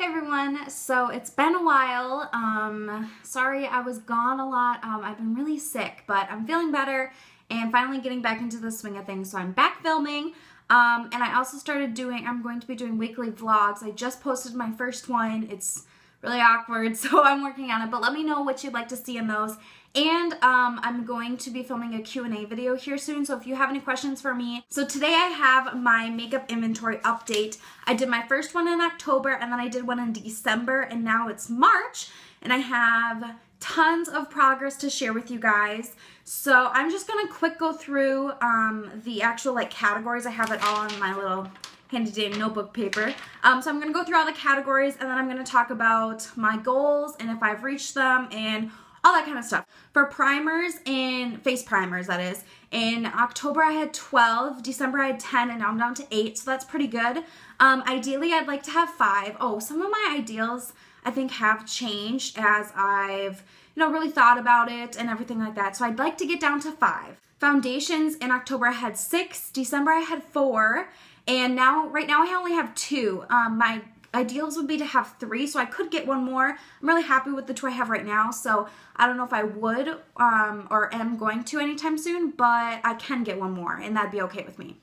Hey everyone, so it's been a while. Sorry I was gone a lot. I've been really sick, but I'm feeling better and finally getting back into the swing of things. So I'm back filming, and I also I'm going to be doing weekly vlogs. I just posted my first one. It's really awkward, so I'm working on it, but let me know what you'd like to see in those. And I'm going to be filming a Q&A video here soon, so if you have any questions for me. So today I have my makeup inventory update. I did my first one in October, and then I did one in December, and now it's March, and I have tons of progress to share with you guys. So I'm just gonna quick go through the actual categories. I have it all on my little handy dandy notebook paper. So I'm gonna go through all the categories, and then I'm gonna talk about my goals and if I've reached them and all that kind of stuff. For primers and face primers, that is, in October I had 12, December I had 10, and now I'm down to 8, so that's pretty good. Ideally I'd like to have 5. Oh, some of my ideals I think have changed as I've really thought about it and everything like that, so I'd like to get down to 5. Foundations in October I had 6, December I had 4, and right now I only have 2. My ideals would be to have 3, so I could get one more. I'm really happy with the 2 I have right now, so I don't know if I would or am going to anytime soon, but I can get one more, and that'd be okay with me.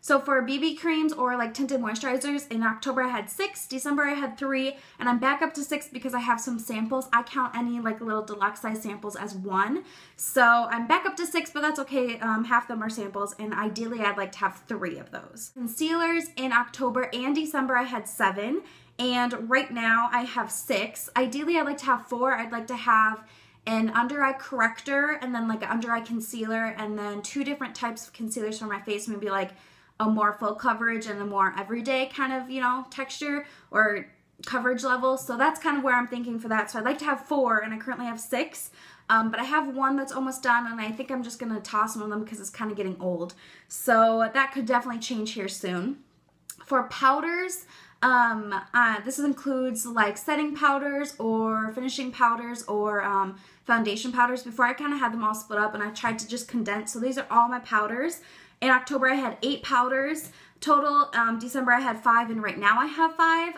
So for BB creams or tinted moisturizers, in October I had 6, December I had 3, and I'm back up to 6 because I have some samples. I count any little deluxe size samples as 1. So I'm back up to 6, but that's okay. Half of them are samples, and ideally I'd like to have 3 of those. Concealers in October and December I had 7, and right now I have 6. Ideally I'd like to have 4. I'd like to have an under eye corrector and then an under eye concealer, and then 2 different types of concealers for my face, maybe a more full coverage and a more everyday kind of, texture or coverage level. So that's kind of where I'm thinking for that. So I'd like to have 4, and I currently have 6. But I have 1 that's almost done, and I think I'm just going to toss one of them because it's kind of getting old. So that could definitely change here soon. For powders, this includes setting powders or finishing powders or foundation powders. Before I kind of had them all split up, and I tried to just condense. So these are all my powders. In October I had 8 powders total. December I had 5, and right now I have 5.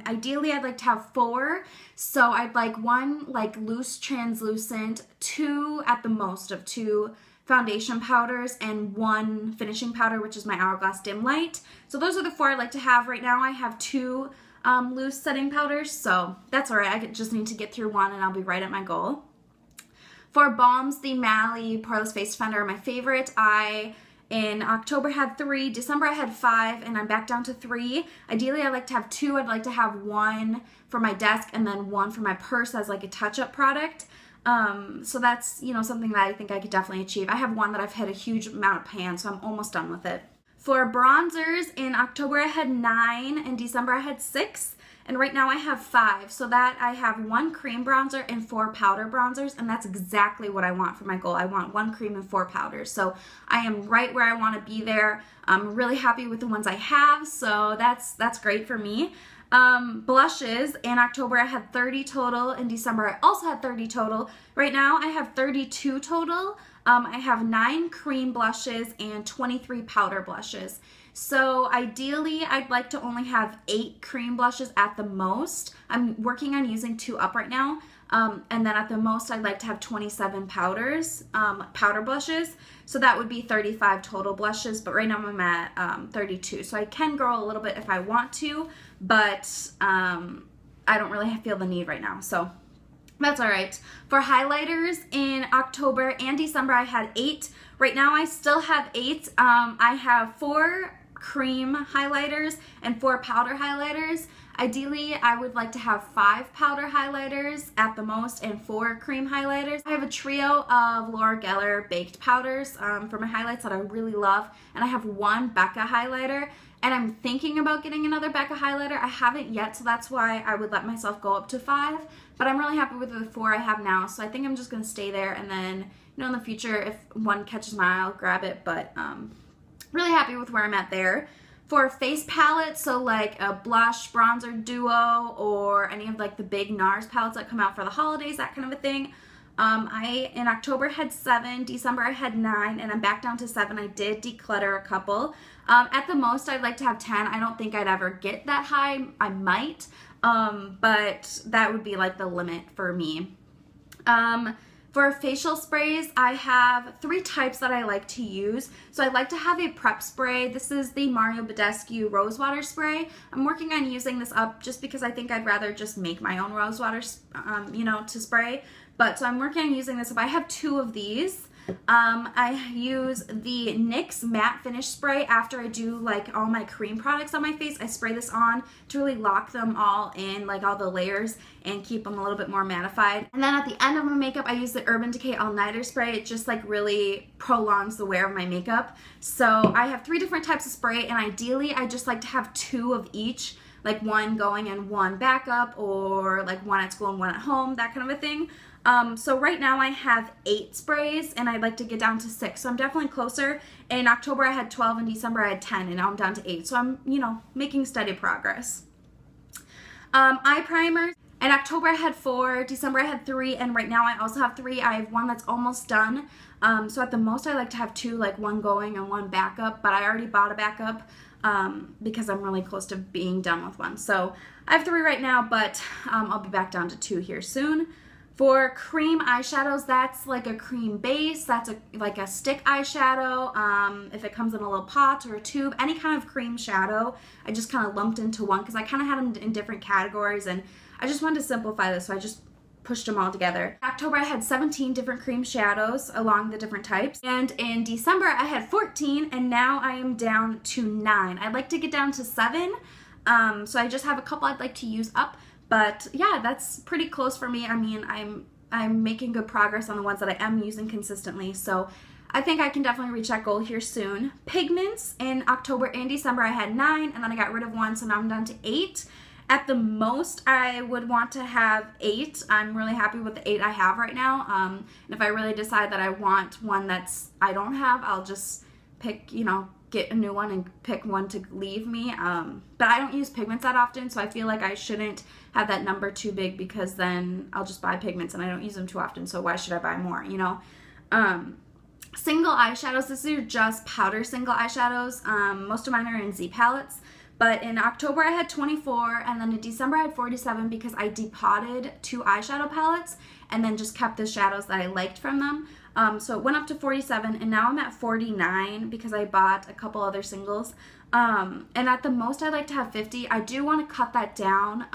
Ideally I'd like to have 4. So I'd like 1 loose translucent, 2 at the most of 2 foundation powders, and 1 finishing powder, which is my Hourglass Dim Light. So those are the 4 I'd like to have. Right now I have 2 loose setting powders, so that's alright. I just need to get through 1 and I'll be right at my goal. For balms, the Mally Poreless Face Defender are my favorite. In October I had 3, December I had 5, and I'm back down to 3. Ideally I'd like to have 2. I'd like to have 1 for my desk and then 1 for my purse as a touch-up product. So that's, something that I think I could definitely achieve. I have 1 that I've had a huge amount of pan, so I'm almost done with it. For bronzers, in October I had 9, in December I had 6, and right now I have 5. So that I have 1 cream bronzer and 4 powder bronzers, and that's exactly what I want for my goal. I want 1 cream and 4 powders. So I am right where I want to be there. I'm really happy with the ones I have, so that's great for me. Blushes, in October I had 30 total, in December I also had 30 total. Right now I have 32 total. I have 9 cream blushes and 23 powder blushes. So ideally I'd like to only have 8 cream blushes at the most. I'm working on using 2 up right now. And then at the most I'd like to have 27 powder blushes. So that would be 35 total blushes, but right now I'm at 32. So I can grow a little bit if I want to, but I don't really feel the need right now. So that's all right. For highlighters, in October and December I had 8. Right now I still have 8. I have 4 cream highlighters and 4 powder highlighters. Ideally, I would like to have 5 powder highlighters at the most and 4 cream highlighters. I have a trio of Laura Geller baked powders for my highlights that I really love, and I have 1 Becca highlighter, and I'm thinking about getting another Becca highlighter. I haven't yet, so that's why I would let myself go up to 5, but I'm really happy with the 4 I have now, so I think I'm just going to stay there, and then, in the future, if one catches my eye, I'll grab it, but really happy with where I'm at there. For face palettes, so a blush bronzer duo or any of the big NARS palettes that come out for the holidays, that kind of a thing, In October had 7, December I had 9, and I'm back down to 7. I did declutter a couple. At the most I'd like to have 10. I don't think I'd ever get that high. I might, but that would be like the limit for me. For facial sprays, I have 3 types that I like to use. So I like to have a prep spray. This is the Mario Badescu Rose Water Spray. I'm working on using this up just because I think I'd rather just make my own rose water, you know, to spray. But so I'm working on using this up. I have 2 of these. I use the NYX Matte Finish Spray after I do like all my cream products on my face. I spray this on to really lock them all in, like all the layers, and keep them a little bit more mattified. And then at the end of my makeup, I use the Urban Decay All Nighter Spray. It just like really prolongs the wear of my makeup. So I have 3 different types of spray, and ideally I just like to have 2 of each, like 1 going and 1 backup, or like 1 at school and 1 at home, that kind of a thing. So right now I have 8 sprays, and I'd like to get down to 6. So I'm definitely closer. In October I had 12, in December I had 10, and now I'm down to 8. So I'm, you know, making steady progress. Eye primers. In October I had 4, December I had 3, and right now I also have 3. I have 1 that's almost done. So at the most I like to have 2, like 1 going and 1 backup, but I already bought a backup because I'm really close to being done with 1. So I have 3 right now, but I'll be back down to 2 here soon. For cream eyeshadows, that's like a cream base, that's like a stick eyeshadow. If it comes in a little pot or a tube, any kind of cream shadow, I just kind of lumped into one because I kind of had them in different categories, and I just wanted to simplify this, so I just pushed them all together. In October I had 17 different cream shadows along the different types, and in December I had 14, and now I am down to 9. I'd like to get down to 7, so I just have a couple I'd like to use up. But yeah, that's pretty close for me. I mean, I'm making good progress on the ones that I am using consistently, so I think I can definitely reach that goal here soon. Pigments, in October and December I had 9, and then I got rid of 1, so now I'm down to 8. At the most, I would want to have 8. I'm really happy with the 8 I have right now. And if I really decide that I want one I don't have, I'll just pick, you know, get a new one and pick one to leave me. But I don't use pigments that often, so I feel like I shouldn't have that number too big, because then I'll just buy pigments and I don't use them too often, so why should I buy more, you know? Single eyeshadows, this is just powder single eyeshadows. Most of mine are in Z palettes. But in October I had 24, and then in December I had 47 because I depotted 2 eyeshadow palettes and then just kept the shadows that I liked from them. So it went up to 47, and now I'm at 49 because I bought a couple other singles. And at the most I'd like to have 50. I do want to cut that down.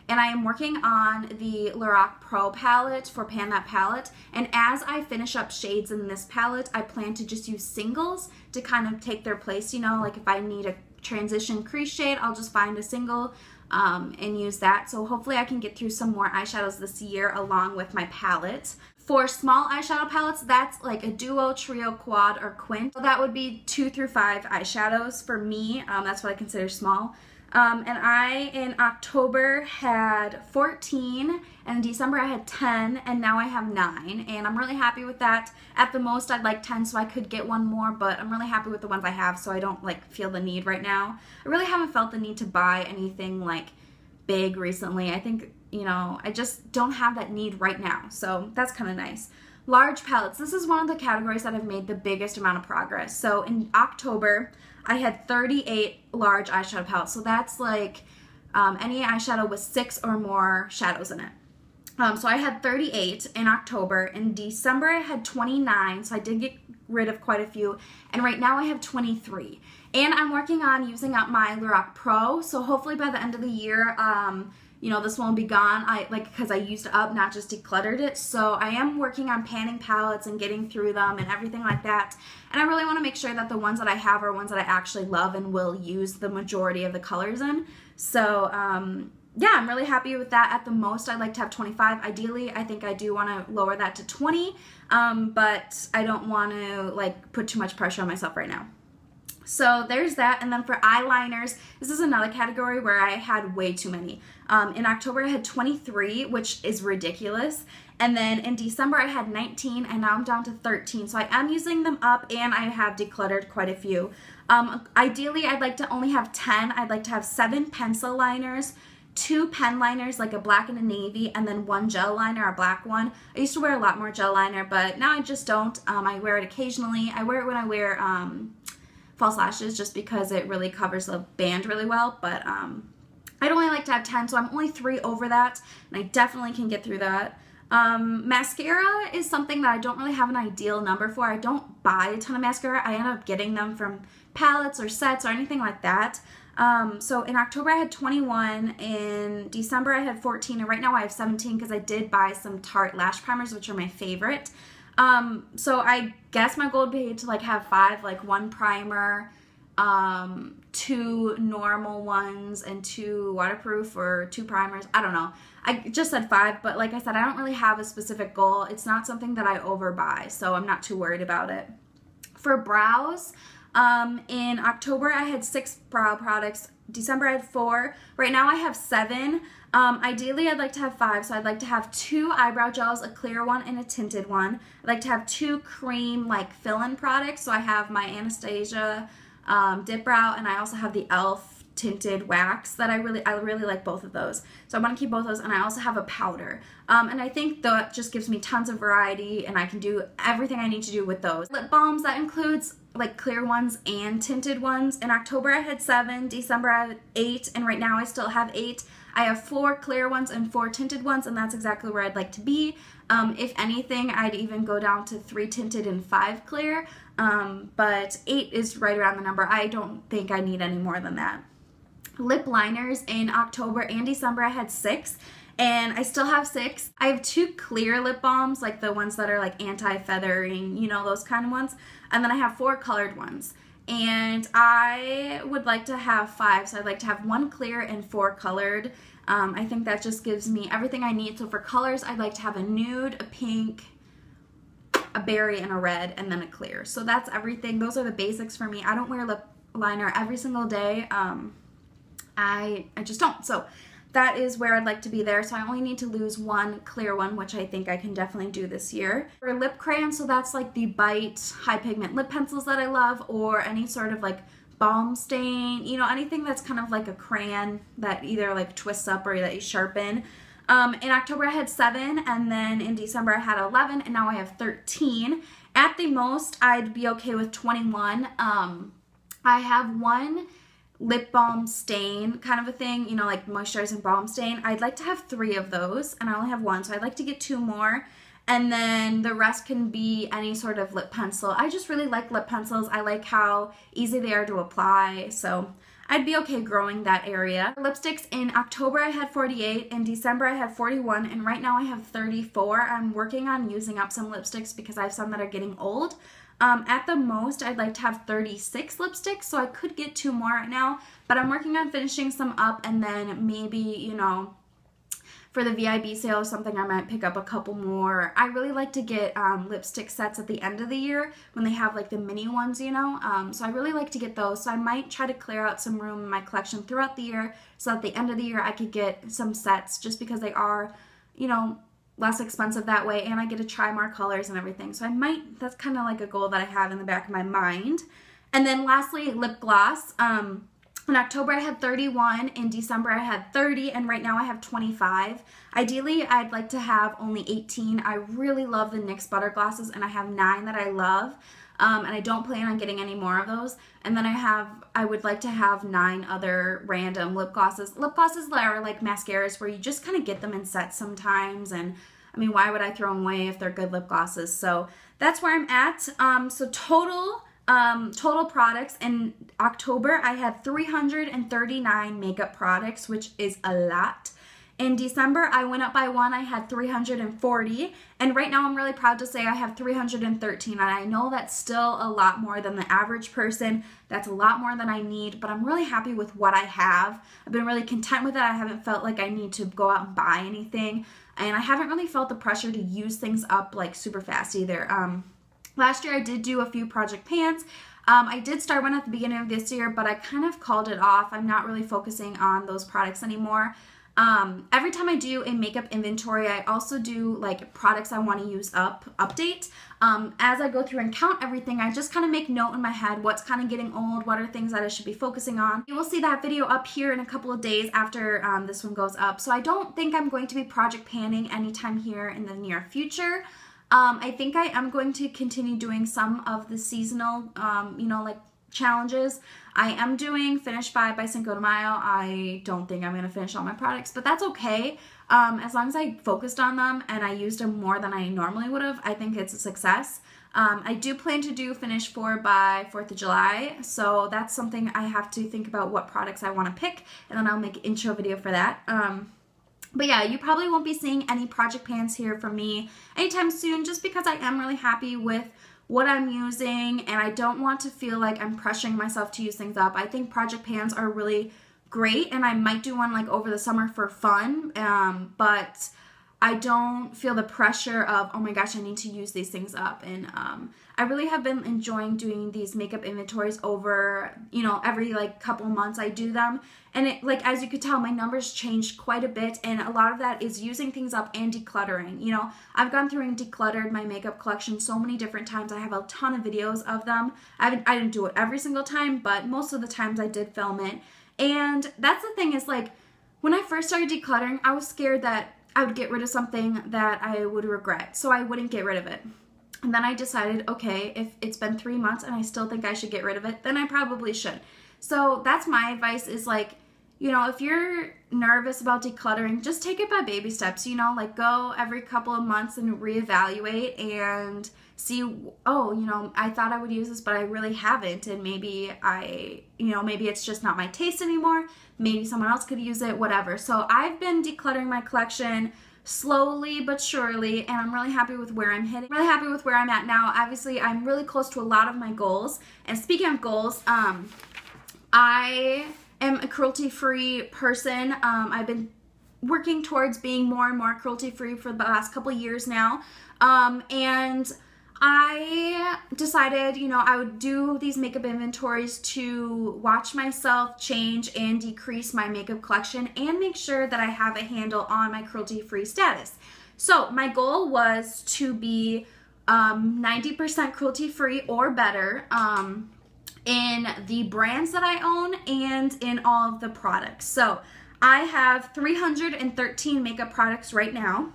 And I am working on the Lorac Pro palette for Pan That Palette. And as I finish up shades in this palette, I plan to just use singles to kind of take their place, you know, like if I need a transition crease shade, I'll just find a single and use that. So hopefully I can get through some more eyeshadows this year along with my palette. For small eyeshadow palettes, that's like a duo, trio, quad, or quint. So that would be 2 through 5 eyeshadows for me. That's what I consider small. And I, in October, had 14, and in December I had 10, and now I have 9, and I'm really happy with that. At the most, I'd like 10, so I could get one more, but I'm really happy with the ones I have, so I don't, like, feel the need right now. I really haven't felt the need to buy anything, like, big recently. I think, you know, I just don't have that need right now, so that's kind of nice. Large palettes. This is one of the categories that have made the biggest amount of progress. So in October, I had 38 large eyeshadow palettes. So that's like any eyeshadow with 6 or more shadows in it. So I had 38 in October. In December, I had 29. So I did get rid of quite a few. And right now I have 23. And I'm working on using up my Lorac Pro. So hopefully by the end of the year, you know, this won't be gone, because I used it up, not just decluttered it. So I am working on panning palettes and getting through them and everything like that. And I really want to make sure that the ones that I have are ones that I actually love and will use the majority of the colors in. So, yeah, I'm really happy with that. At the most, I'd like to have 25. Ideally, I think I do want to lower that to 20, but I don't want to, like, put too much pressure on myself right now. So there's that. And then for eyeliners, this is another category where I had way too many. In October I had 23, which is ridiculous. And then in December I had 19, and now I'm down to 13. So I am using them up, and I have decluttered quite a few. Ideally I'd like to only have 10. I'd like to have 7 pencil liners, 2 pen liners, like a black and a navy, and then 1 gel liner, a black one. I used to wear a lot more gel liner, but now I just don't. I wear it occasionally. I wear it when I wear false lashes just because it really covers the band really well, but I'd only like to have 10, so I'm only 3 over that, and I definitely can get through that. Mascara is something that I don't really have an ideal number for. I don't buy a ton of mascara. I end up getting them from palettes or sets or anything like that. So in October I had 21, in December I had 14, and right now I have 17 because I did buy some Tarte lash primers, which are my favorite. So I guess my goal would be to like have 5, like 1 primer, 2 normal ones, and 2 waterproof, or 2 primers. I don't know. I just said 5, but like I said, I don't really have a specific goal. It's not something that I overbuy, so I'm not too worried about it. For brows, in October I had 6 brow products. December I had 4. Right now I have 7. Ideally I'd like to have 5, so I'd like to have 2 eyebrow gels, a clear one and a tinted one. I'd like to have 2 cream like fill-in products, so I have my Anastasia Dip Brow, and I also have the e.l.f. tinted wax that I really like both of those. So I want to keep both those, and I also have a powder. And I think that just gives me tons of variety, and I can do everything I need to do with those. Lip balms, that includes like clear ones and tinted ones. In October I had 7, December I had 8, and right now I still have 8. I have 4 clear ones and 4 tinted ones, and that's exactly where I'd like to be. If anything, I'd even go down to 3 tinted and 5 clear, but 8 is right around the number. I don't think I need any more than that. Lip liners, in October and December I had 6, and I still have 6. I have 2 clear lip balms, like the ones that are like anti-feathering, you know, those kind of ones, and then I have 4 colored ones. And I would like to have 5, so I'd like to have 1 clear and 4 colored. I think that just gives me everything I need. So for colors, I'd like to have a nude, a pink, a berry, and a red, and then a clear. So that's everything. Those are the basics for me. I don't wear lip liner every single day. I just don't. So that is where I'd like to be there. So I only need to lose 1 clear one, which I think I can definitely do this year. For lip crayons, so that's like the Bite high pigment lip pencils that I love, or any sort of like balm stain, you know, anything that's kind of like a crayon that either like twists up or that you sharpen. In October I had 7, and then in December I had 11, and now I have 13. At the most, I'd be okay with 21. I have 1 lip balm stain kind of a thing, you know, like moisturizing balm stain. I'd like to have 3 of those, and I only have 1, so I'd like to get 2 more, and then the rest can be any sort of lip pencil. I just really like lip pencils. I like how easy they are to apply, so I'd be okay growing that area. For lipsticks, in October I had 48, in December I had 41, and right now I have 34. I'm working on using up some lipsticks because I have some that are getting old. At the most, I'd like to have 36 lipsticks, so I could get 2 more right now, but I'm working on finishing some up, and then maybe, you know, for the VIB sale or something, I might pick up a couple more. I really like to get lipstick sets at the end of the year when they have like the mini ones, you know, so I really like to get those, so I might try to clear out some room in my collection throughout the year, so at the end of the year I could get some sets, just because they are, you know, less expensive that way, and I get to try more colors and everything. So I might, that's kind of like a goal that I have in the back of my mind. And then lastly, lip gloss. In October I had 31, in December I had 30, and right now I have 25. Ideally, I'd like to have only 18. I really love the NYX Butter Glosses, and I have 9 that I love. And I don't plan on getting any more of those. And then I would like to have 9 other random lip glosses. Lip glosses that are like mascaras where you just kind of get them in sets sometimes. And I mean, why would I throw them away if they're good lip glosses? So that's where I'm at. So total products in October, I had 339 makeup products, which is a lot. In December, I went up by 1. I had 340, and right now I'm really proud to say I have 313, and I know that's still a lot more than the average person. That's a lot more than I need, but I'm really happy with what I have. I've been really content with it. I haven't felt like I need to go out and buy anything, and I haven't really felt the pressure to use things up like super fast either. Last year I did do a few project pants. I did start one at the beginning of this year, but I kind of called it off. I'm not really focusing on those products anymore. Every time I do a makeup inventory, I also do like products I want to use update. As I go through and count everything, I just kind of make note in my head what's kind of getting old, what are things that I should be focusing on. You will see that video up here in a couple of days after this one goes up. So I don't think I'm going to be project panning anytime here in the near future. I think I am going to continue doing some of the seasonal, you know, like challenges. I am doing Finish 5 by Cinco de Mayo. I don't think I'm going to finish all my products, but that's okay. As long as I focused on them and I used them more than I normally would have, I think it's a success. I do plan to do Finish 4 by 4th of July, so that's something I have to think about what products I want to pick, and then I'll make an intro video for that. But yeah, you probably won't be seeing any project pans here from me anytime soon, just because I am really happy with what I'm using and I don't want to feel like I'm pressuring myself to use things up. I think project pans are really great and I might do one like over the summer for fun, but I don't feel the pressure of, oh my gosh, I need to use these things up. And I really have been enjoying doing these makeup inventories over, you know, every like couple months I do them. And it, like, as you could tell, my numbers changed quite a bit, and a lot of that is using things up and decluttering. You know, I've gone through and decluttered my makeup collection so many different times. I have a ton of videos of them. I didn't do it every single time, but most of the times I did film it. And that's the thing is, like, when I first started decluttering, I was scared that I would get rid of something that I would regret, so I wouldn't get rid of it. And then I decided, okay, if it's been 3 months and I still think I should get rid of it, then I probably should. So that's my advice, is like, you know, if you're nervous about decluttering, just take it by baby steps, you know, like go every couple of months and reevaluate and see, oh, you know, I thought I would use this, but I really haven't, and maybe maybe it's just not my taste anymore, maybe someone else could use it, whatever. So I've been decluttering my collection slowly but surely, and I'm really happy with where I'm heading. Really happy with where I'm at now. Obviously, I'm really close to a lot of my goals, and speaking of goals, I am a cruelty-free person. I've been working towards being more and more cruelty-free for the last couple years now, and I decided, you know, I would do these makeup inventories to watch myself change and decrease my makeup collection and make sure that I have a handle on my cruelty-free status. So my goal was to be 90% cruelty-free or better in the brands that I own and in all of the products. So I have 313 makeup products right now,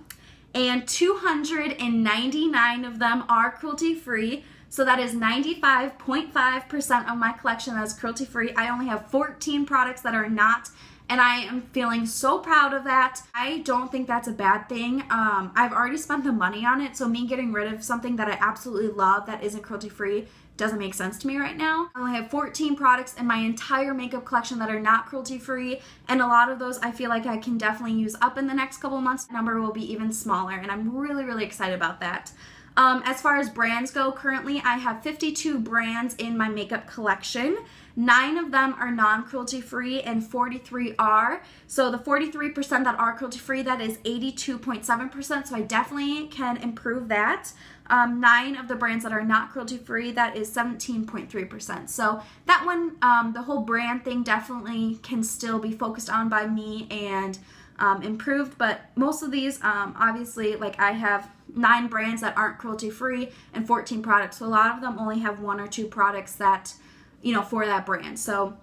and 299 of them are cruelty-free. So that is 95.5% of my collection that is cruelty-free. I only have 14 products that are not, and I am feeling so proud of that. I don't think that's a bad thing. I've already spent the money on it, so me getting rid of something that I absolutely love that isn't cruelty-free doesn't make sense to me right now. I only have 14 products in my entire makeup collection that are not cruelty-free, and a lot of those I feel like I can definitely use up in the next couple of months. The number will be even smaller, and I'm really, really excited about that. As far as brands go, currently I have 52 brands in my makeup collection. 9 of them are non-cruelty-free and 43 are. So the 43% that are cruelty-free, that is 82.7%, so I definitely can improve that. 9 of the brands that are not cruelty-free, that is 17.3%. So that one, the whole brand thing definitely can still be focused on by me and improved, but most of these, obviously, like I have 9 brands that aren't cruelty-free and 14 products, so a lot of them only have 1 or 2 products that, you know, for that brand. So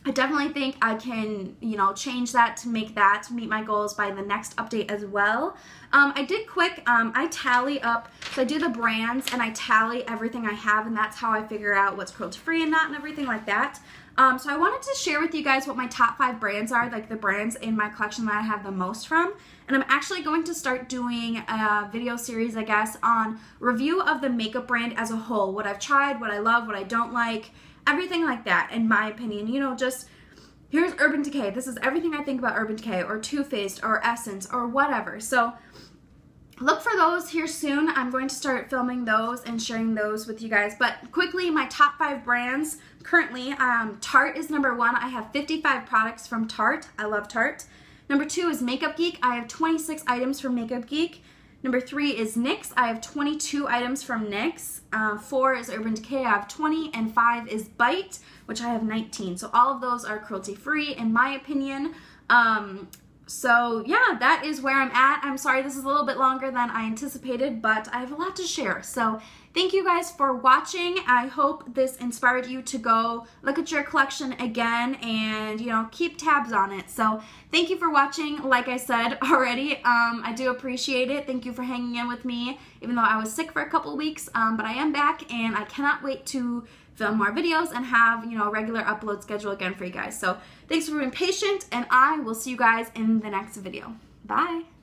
I definitely think I can, you know, change that to make that to meet my goals by the next update as well. I did quick, I tally up, so I do the brands and I tally everything I have, and that's how I figure out what's cruelty-free and not and everything like that. So I wanted to share with you guys what my top 5 brands are, like the brands in my collection that I have the most from. And I'm actually going to start doing a video series, I guess, on review of the makeup brand as a whole. What I've tried, what I love, what I don't like, everything like that, in my opinion. You know, just, here's Urban Decay. This is everything I think about Urban Decay, or Too Faced, or Essence, or whatever. So look for those here soon. I'm going to start filming those and sharing those with you guys. But quickly, my top 5 brands currently, Tarte is number 1. I have 55 products from Tarte. I love Tarte. Number 2 is Makeup Geek. I have 26 items from Makeup Geek. Number 3 is NYX. I have 22 items from NYX. 4 is Urban Decay. I have 20. And 5 is Bite, which I have 19. So all of those are cruelty-free, in my opinion. So yeah, that is where I'm at. I'm sorry this is a little bit longer than I anticipated, but I have a lot to share. So thank you guys for watching. I hope this inspired you to go look at your collection again and, you know, keep tabs on it. So thank you for watching. Like I said already, I do appreciate it. Thank you for hanging in with me, even though I was sick for a couple weeks, but I am back and I cannot wait to film more videos and have, you know, a regular upload schedule again for you guys. So thanks for being patient, and I will see you guys in the next video. Bye.